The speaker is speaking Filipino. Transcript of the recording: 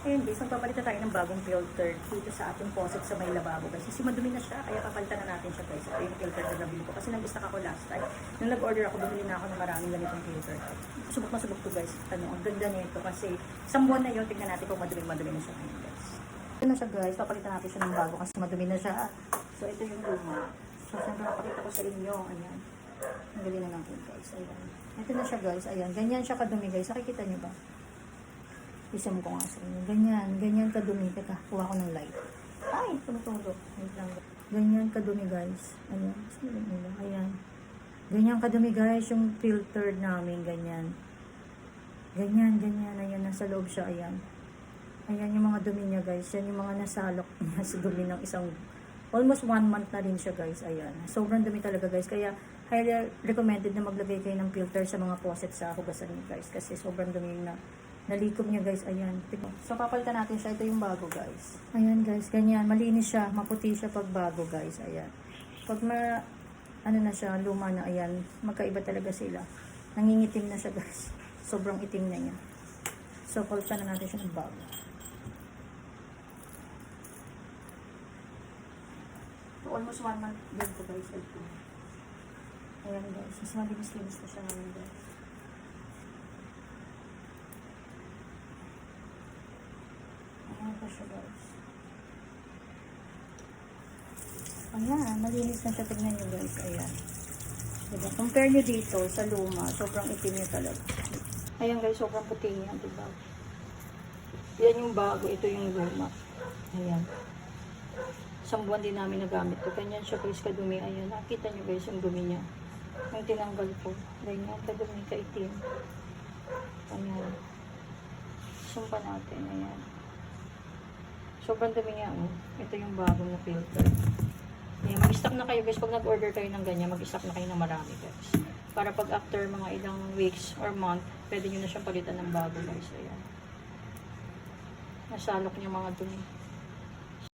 Ayun guys, magpapalitan tayo ng bagong filter dito sa ating faucet sa may lababo guys. Kasi madumi na siya, kaya papalitan na natin siya guys. Ito yung filter na nabili ko. Kasi nag-stock ako last time. Nung nag-order ako, bumili na ako ng maraming ganitong filter. Subok na subok to guys. Ano, ang ganda nito kasi isang buwan na yun, tignan natin kung madumi na siya ngayon guys. Ito na siya guys, papalitan natin siya ng bago kasi madumi na siya. So ito yung luma. So siyempre napakita ko sa inyo, ayan. Ang galing na natin guys, ayan. Ito na siya guys, ayan. Ganyan siya kadumi guys. Nakikita niyo ba? Isam ko nga sa inyo. Ganyan kadumi. Teka, kuha ko ng light. Ay, tumutulo. Wait lang. Ganyan kadumi guys. Ayan. Ayan. Ganyan kadumi guys yung filter namin. Ganyan. Ganyan. Ayan, nasa loob siya. Ayan. Ayan yung mga dumi niya guys. Yan yung mga nasalok niya sa dumi ng isang, almost 1 month na rin siya guys. Ayan. Sobrang dumi talaga guys. Kaya highly recommended na maglagay kayo ng filter sa mga faucet sa hugasan niyo guys. Kasi sobrang dumi na nalikom niya guys. Ayan. So papalitan natin siya. Ito yung bago guys. Ayan guys. Ganyan. Malinis siya. Maputi siya pag bago guys. Ayan. Pag ano na siya, luma na. Ayan. Magkaiba talaga sila. Nangingitim na siya guys. Sobrang itim na niya. So palitan na natin siya ng bago. So, almost 1 month din ko guys. Ayan guys. Mas malinis-linis na siya ngayon guys. Ayan pa siya guys. Ayan, malinis na siya. Tignan nyo guys. Ayan. Diba? Compare nyo dito sa luma. Sobrang itim niya talaga. Ayan guys, sobrang puti niya. Diba? Yan yung bago. Ito yung luma. Ayan. Isang buwan din namin nagamit ko. Ganyan siya guys kadumi. Ayan. Nakita nyo guys yung dumi niya. Yung tinanggal ko. Ganyan kadumi, kaitim. Ayan. Sumpa natin. Ayan. Sobrang dumi niya, oh. Ito yung bagong na filter. Ayan, mag-stock na kayo guys. Pag nag-order kayo ng ganyan, mag-stock na kayo ng marami guys. Para pag after mga ilang weeks or month, pwede nyo na siyang palitan ng bago guys. Ayan. Nasalok niya mga dumi.